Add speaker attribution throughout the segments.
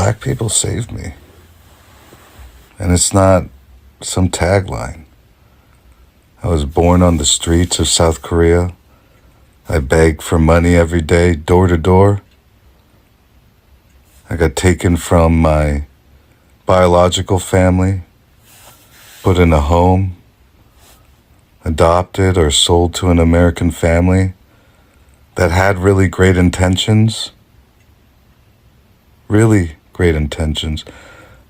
Speaker 1: Black people saved me. And it's not some tagline. I was born on the streets of South Korea. I begged for money every day, door to door. I got taken from my biological family, put in a home, adopted or sold to an American family that had really great intentions. Really great intentions.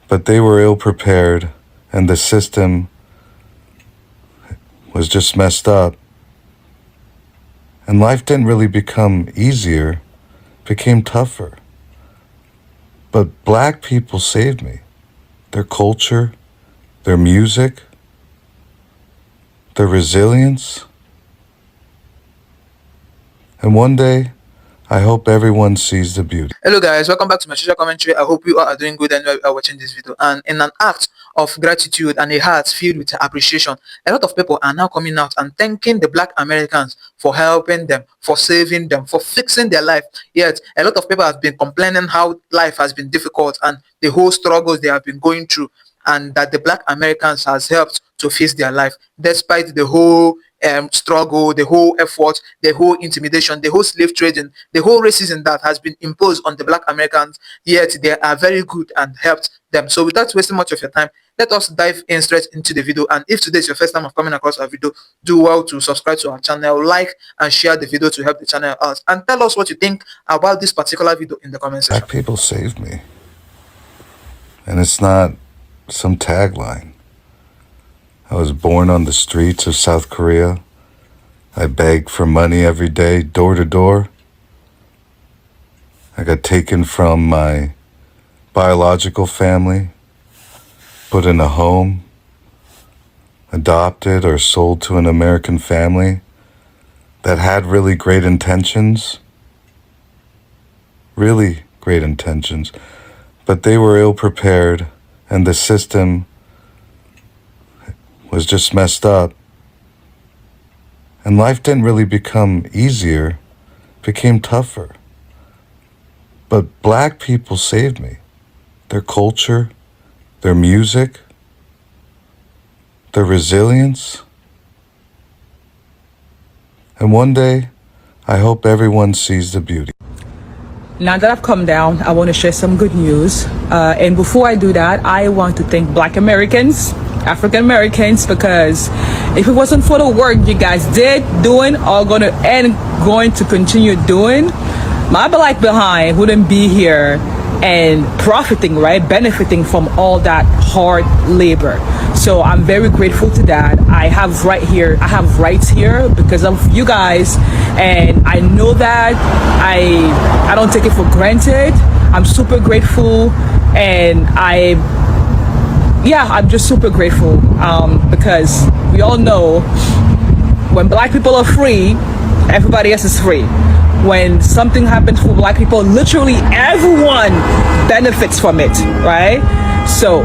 Speaker 1: But they were ill prepared, and the system was just messed up. And life didn't really become easier, it became tougher. But Black people saved me. Their culture, their music, their resilience. And one day, I hope everyone sees the beauty.
Speaker 2: Hello guys, welcome back to my social commentary. I hope you are doing good and you are watching this video. And in an act of gratitude and a heart filled with appreciation, a lot of people are now coming out and thanking the Black Americans for helping them, for saving them, for fixing their life. Yet a lot of people have been complaining how life has been difficult and the whole struggles they have been going through, and that the Black Americans has helped to fix their life despite the whole struggle, the whole effort, the whole intimidation, the whole slave trading, the whole racism that has been imposed on the Black Americans. Yet they are very good and helped them. So without wasting much of your time, let us dive in straight into the video. And if today is your first time of coming across our video, do well to subscribe to our channel, like and share the video to help the channel out, and tell us what you think about this particular video in the comment section.
Speaker 1: Black people saved me. And it's not some tagline. I was born on the streets of South Korea. I begged for money every day, door to door. I got taken from my biological family, put in a home, adopted or sold to an American family that had really great intentions. Really great intentions. But they were ill prepared, and the system was just messed up. And life didn't really become easier, it became tougher. But Black people saved me. Their culture, their music, their resilience. And one day, I hope everyone sees the beauty.
Speaker 3: Now that I've come down, I want to share some good news. And before I do that, I want to thank Black Americans, African Americans, because if it wasn't for the work you guys did, doing, or going to continue doing, my Black behind wouldn't be here and profiting, right? Benefiting from all that hard labor. So I'm very grateful to that. I have rights here because of you guys, and I know that I don't take it for granted. I'm super grateful, and I'm just super grateful because we all know when Black people are free, everybody else is free. When something happens for Black people, literally everyone benefits from it, right? So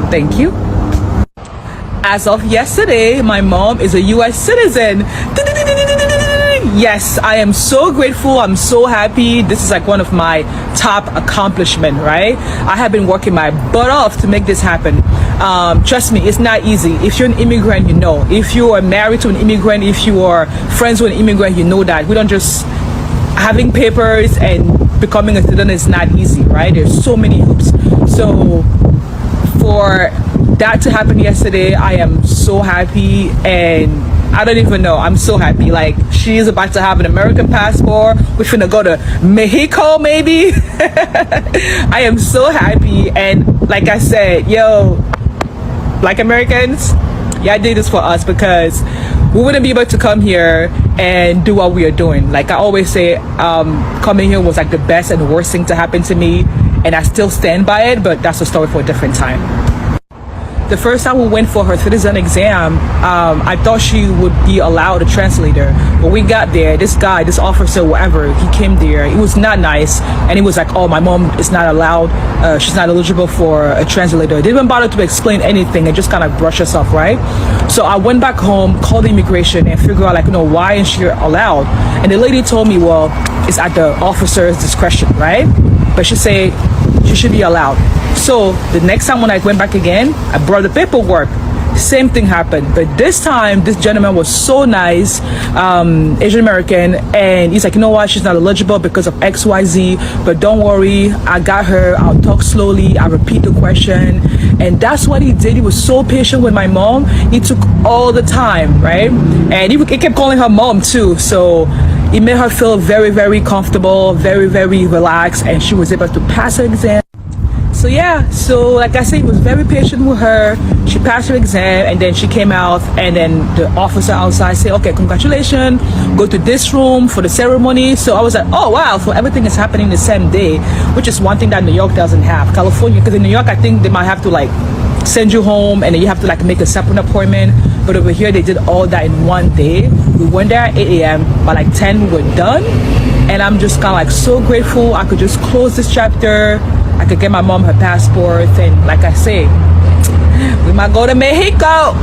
Speaker 3: thank you. As of yesterday, my mom is a US citizen. Yes, I am so grateful. I'm so happy. This is like one of my top accomplishments, right? I have been working my butt off to make this happen. Trust me, it's not easy. If you're an immigrant, you know. If you are married to an immigrant, if you are friends with an immigrant, you know that. We don't just having papers and becoming a citizen is not easy, right? There's so many hoops. So for that to happen yesterday, I am so happy, and I don't even know, I'm so happy. Like, she's about to have an American passport. We're finna go to Mexico maybe. I am so happy, and like I said, yo, Black Americans, y'all did this for us, because we wouldn't be able to come here and do what we are doing. Like I always say, coming here was like the best and worst thing to happen to me, and I still stand by it, but that's a story for a different time. The first time we went for her citizen exam, I thought she would be allowed a translator. But we got there, this guy, this officer, whatever, he came there. It was not nice. And he was like, oh, my mom is not allowed. She's not eligible for a translator. They didn't even bother to explain anything and just kind of brush us off, right? So I went back home, called immigration, and figured out, like, you know, why isn't she allowed? And the lady told me, well, it's at the officer's discretion, right? but she said she should be allowed. So the next time when I went back again, I brought the paperwork. Same thing happened, but this time this gentleman was so nice, Asian American, and he's like, you know what, she's not eligible because of XYZ, but don't worry, I got her, I'll talk slowly, I'll repeat the question. And that's what he did. He was so patient with my mom. He took all the time, right? And he kept calling her mom too, so it made her feel very, very comfortable, very, very relaxed, and she was able to pass her exam. So yeah, so like I said, he was very patient with her. She passed her exam, and then she came out, and then the officer outside said, okay, congratulations, go to this room for the ceremony. So I was like, oh wow, so everything is happening the same day, which is one thing that New York doesn't have. California, because in New York, I think they might have to like send you home, and then you have to like make a separate appointment. But over here, they did all that in one day. We went there at 8 a.m. By like 10, we were done. And I'm just kind of like so grateful I could just close this chapter. I could get my mom her passport, and like I say, we might go to Mexico.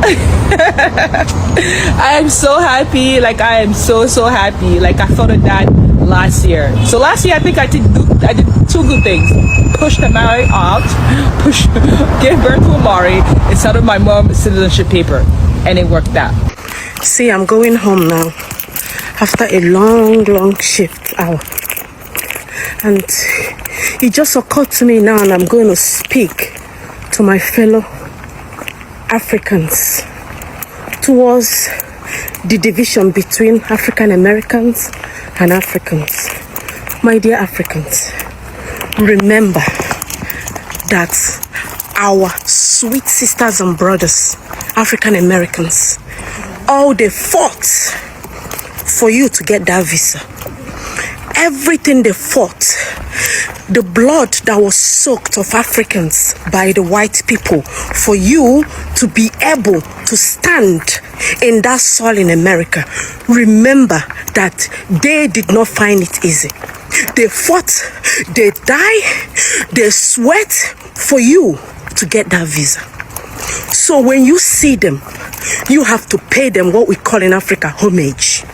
Speaker 3: I am so happy. Like I am so happy. Like I thought of that last year. So last year I think I did two good things. Pushed Amari out, gave birth to Amari, and started my mom's citizenship paper, and it worked out.
Speaker 4: See, I'm going home now after a long shift hour, and it just occurred to me now, and I'm going to speak to my fellow Africans towards the division between African Americans and Africans. My dear Africans, remember that our sweet sisters and brothers, African Americans, all they fought for you to get that visa. Everything they fought, the blood that was soaked of Africans by the white people for you to be able to stand in that soil in America. Remember that they did not find it easy. They fought, they died, they sweat for you to get that visa. So when you see them, you have to pay them what we call in Africa homage.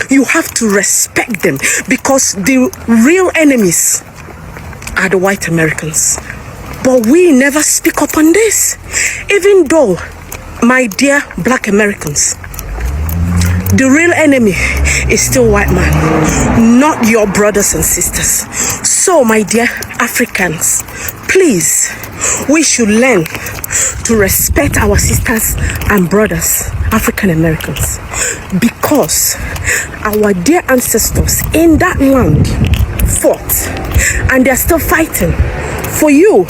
Speaker 4: You have to respect them, because the real enemies are the white Americans. But we never speak up on this. Even though, my dear black Americans, the real enemy is still white man, not your brothers and sisters. So my dear Africans, please, we should learn to respect our sisters and brothers, African Americans, because our dear ancestors in that land fought, and they're still fighting for you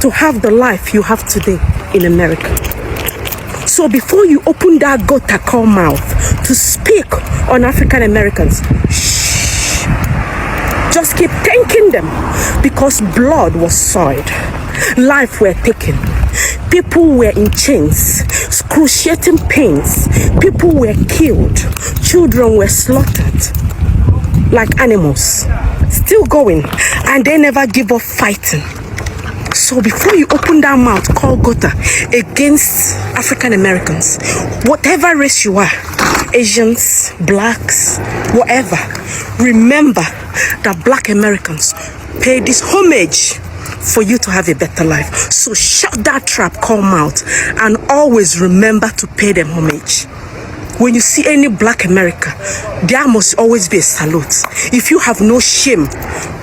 Speaker 4: to have the life you have today in America. So before you open that goat-call mouth to speak on African Americans, shh, just keep thanking them, because blood was soiled, life were taken, people were in chains, excruciating pains, people were killed, children were slaughtered like animals, still going, and they never give up fighting. So before you open that mouth, call Gota against African Americans, whatever race you are, Asians, blacks, whatever, remember that black Americans pay this homage for you to have a better life. So shut that trap call mouth, and always remember to pay them homage. When you see any black America, there must always be a salute. If you have no shame,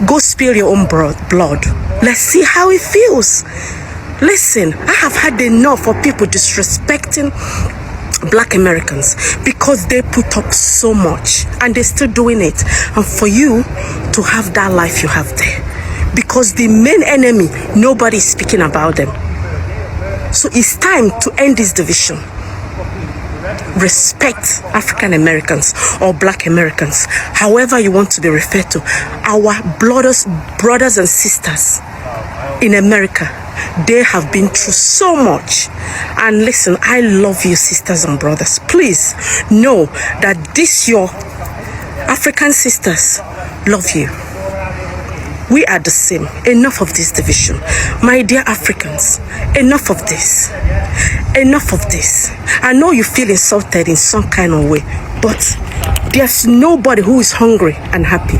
Speaker 4: go spill your own blood. Let's see how it feels. Listen, I have had enough of people disrespecting black Americans because they put up so much and they're still doing it. And for you to have that life you have there, because the main enemy, nobody's speaking about them. So it's time to end this division. Respect African Americans or black Americans, however you want to be referred to, our brothers and sisters in America. They have been through so much. And listen, I love you, sisters and brothers. Please know that this your African sisters love you. We are the same. Enough of this division. My dear Africans, enough of this. Enough of this. I know you feel insulted in some kind of way, but there's nobody who is hungry and happy.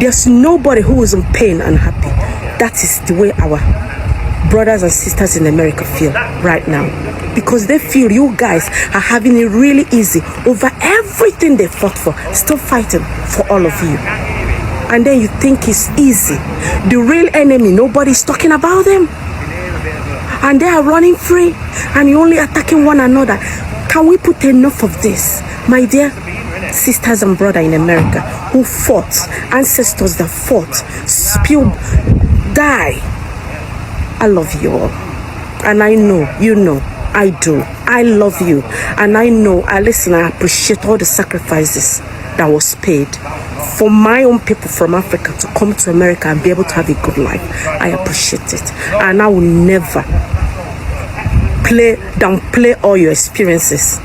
Speaker 4: There's nobody who is in pain and happy. That is the way our brothers and sisters in America feel right now, because they feel you guys are having it really easy over everything they fought for, still fighting for all of you. And then you think it's easy. The real enemy, nobody's talking about them, and they are running free, and you're only attacking one another. Can we put enough of this, my dear sisters and brothers in America who fought, ancestors that fought, spilled, die? I love you all, and I know you know I do. I love you, and I know I appreciate all the sacrifices that was paid for my own people from Africa to come to America and be able to have a good life. I appreciate it, and I will never downplay all your experiences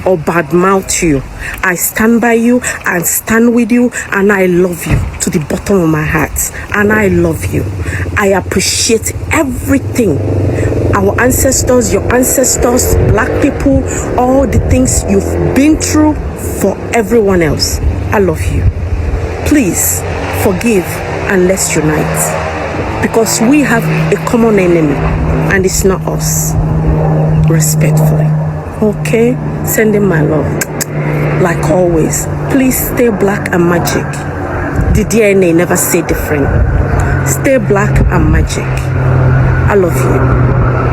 Speaker 4: or badmouth you. I stand by you and stand with you, and I love you to the bottom of my heart, and I love you. I appreciate everything. Our ancestors, your ancestors, black people, all the things you've been through for everyone else. I love you. Please forgive and let's unite, because we have a common enemy and it's not us. Respectfully. Okay? Sending my love. Like always, please stay black and magic. The DNA never say different. Stay black and magic. I love you.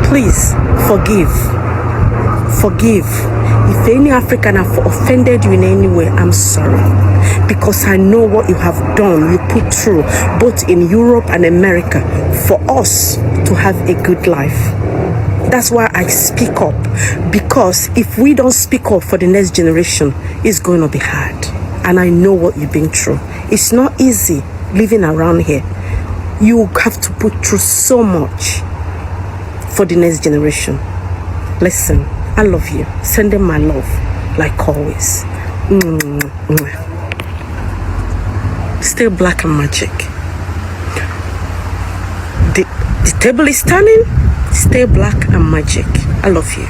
Speaker 4: Please forgive. Forgive. If any African have offended you in any way, I'm sorry. Because I know what you have done, you put through, both in Europe and America, for us to have a good life. That's why I speak up, because if we don't speak up for the next generation, it's going to be hard. And I know what you've been through. It's not easy living around here. You have to put through so much for the next generation. Listen, I love you. Sending my love, like always. Stay black and magic. The table is turning. Stay black and magic. I love you.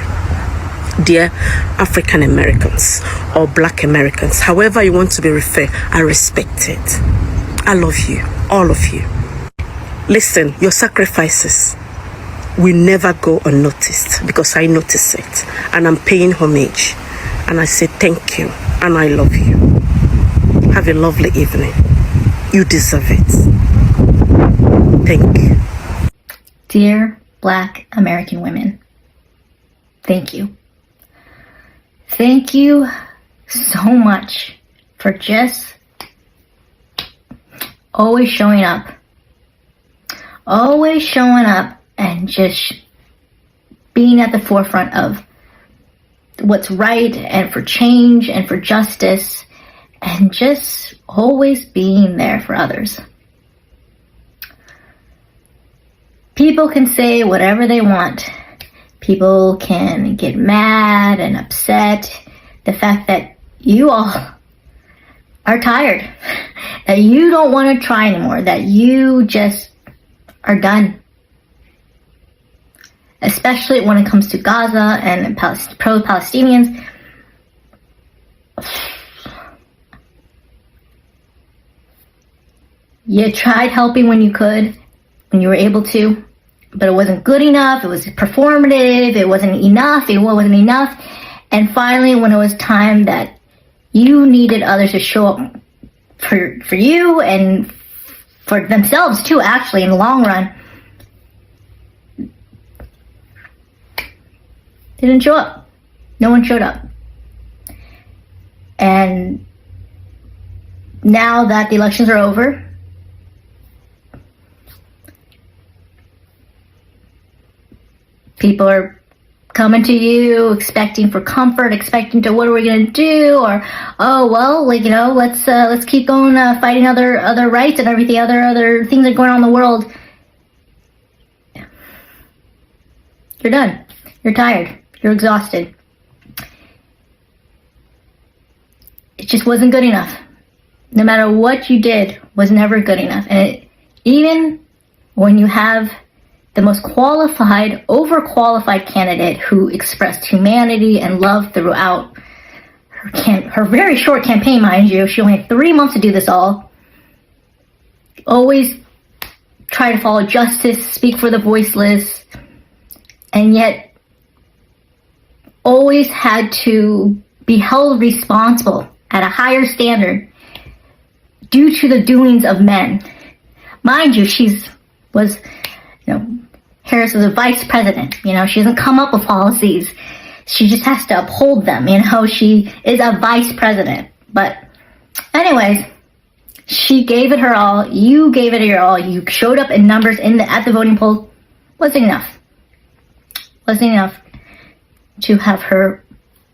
Speaker 4: Dear African Americans or Black Americans, however you want to be referred, I respect it. I love you, all of you. Listen, your sacrifices will never go unnoticed, because I notice it and I'm paying homage, and I say thank you and I love you. Have a lovely evening. You deserve it. Thank you.
Speaker 5: Dear Black American women, thank you. Thank you so much for just always showing up. Always showing up and just being at the forefront of what's right, and for change and for justice, and just always being there for others. People can say whatever they want. People can get mad and upset. The fact that you all are tired, that you don't want to try anymore, that you just are done. Especially when it comes to Gaza and pro-Palestinians. You tried helping when you could, when you were able to, but it wasn't good enough. It was performative. It wasn't enough. And finally, when it was time that you needed others to show up for you and for themselves too, actually, in the long run, they didn't show up. No one showed up. And now that the elections are over, people are coming to you, expecting for comfort, expecting to, what are we going to do? Or, oh, well, like, let's keep going, fighting other rights and everything, other things that are going on in the world. You're done. You're tired. You're exhausted. It just wasn't good enough. No matter what you did was never good enough. And even when you have the most qualified, overqualified candidate who expressed humanity and love throughout her very short campaign, mind you. She only had 3 months to do this all. always try to follow justice, speak for the voiceless, and yet always had to be held responsible at a higher standard due to the doings of men. Mind you, Harris was a vice president. She doesn't come up with policies. She just has to uphold them. She is a vice president. But anyways, she gave it her all. You gave it your all. You showed up in numbers at the voting poll. Wasn't enough. Wasn't enough to have her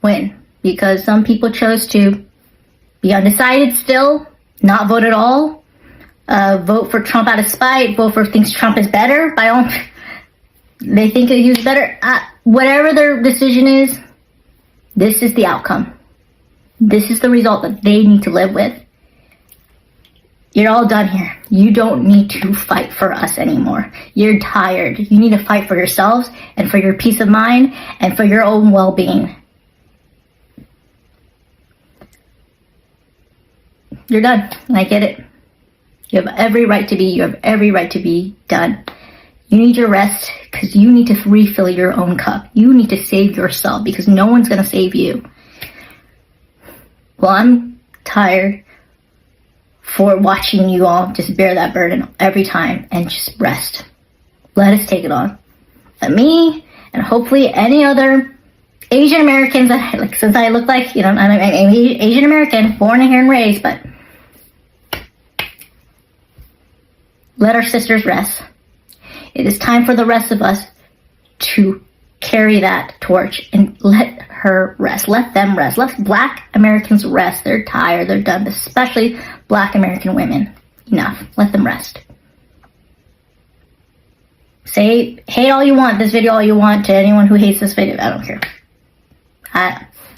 Speaker 5: win, because some people chose to be undecided still, not vote at all, vote for Trump out of spite, vote for thinks Trump is better. They think he was better. Whatever their decision is, this is the outcome. This is the result that they need to live with. You're all done here. You don't need to fight for us anymore. You're tired. You need to fight for yourselves and for your peace of mind and for your own well-being. You're done. I get it. You have every right to be. You have every right to be done. You need your rest because you need to refill your own cup. You need to save yourself because no one's going to save you. Well, I'm tired for watching you all just bear that burden every time and just rest. Let us take it on. Let me and hopefully any other Asian Americans, since I look like, I'm Asian American, born here and raised, but let our sisters rest. It is time for the rest of us to carry that torch and let her rest. Let them rest. Let Black Americans rest. They're tired. They're done. Especially Black American women. Enough. Let them rest. Say hate all you want, this video all you want, to anyone who hates this video. I don't care.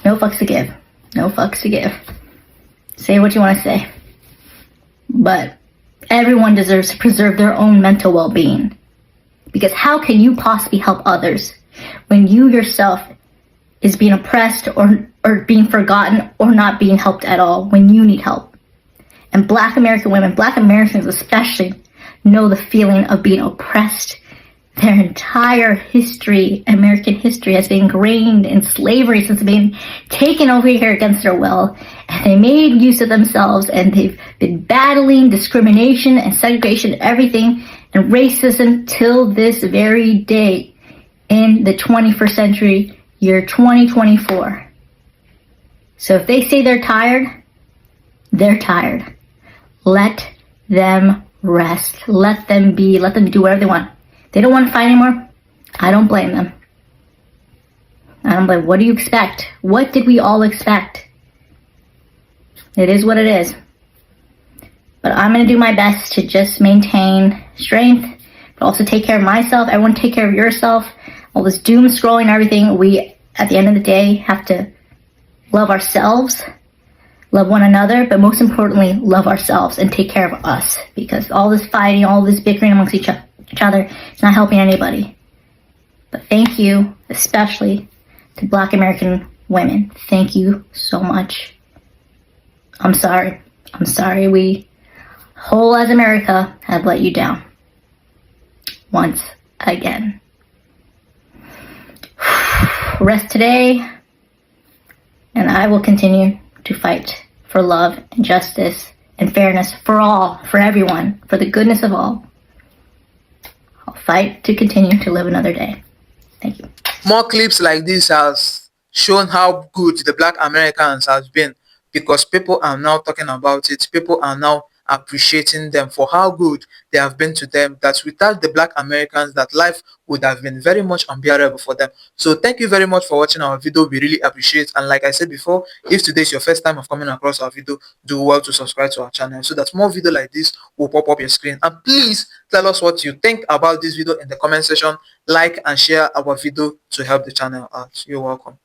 Speaker 5: No fucks to give. No fucks to give. Say what you want to say. But everyone deserves to preserve their own mental well-being. Because how can you possibly help others when you yourself is being oppressed or being forgotten or not being helped at all when you need help? And Black American women, Black Americans especially, know the feeling of being oppressed. Their entire history, American history, has been ingrained in slavery since being taken over here against their will. And they made use of themselves, and they've been battling discrimination and segregation, everything, and racism till this very day in the 21st century, year 2024. So if they say they're tired, they're tired. Let them rest. Let them be. Let them do whatever they want. They don't want to fight anymore. I don't blame them. I don't blame. What do you expect? What did we all expect? It is what it is. But I'm going to do my best to just maintain strength, but also take care of myself. Everyone take care of yourself. All this doom scrolling and everything, we, at the end of the day, have to love ourselves, love one another, but most importantly, love ourselves and take care of us. Because all this fighting, all this bickering amongst each other, it's not helping anybody. But thank you, especially to Black American women. Thank you so much. I'm sorry. I'm sorry we, whole as America, have let you down. Once again. Rest today, and I will continue to fight for love and justice and fairness for all, for everyone, for the goodness of all. I'll fight to continue to live another day. Thank you.
Speaker 2: More clips like this has shown how good the Black Americans have been, because people are now talking about it. People are now appreciating them for how good they have been to them, that without the Black Americans, that life would have been very much unbearable for them. So thank you very much for watching our video. We really appreciate. And like I said before, if today is your first time of coming across our video, do well to subscribe to our channel so that more video like this will pop up your screen. And please tell us what you think about this video in the comment section. Like and share our video to help the channel out. You're welcome.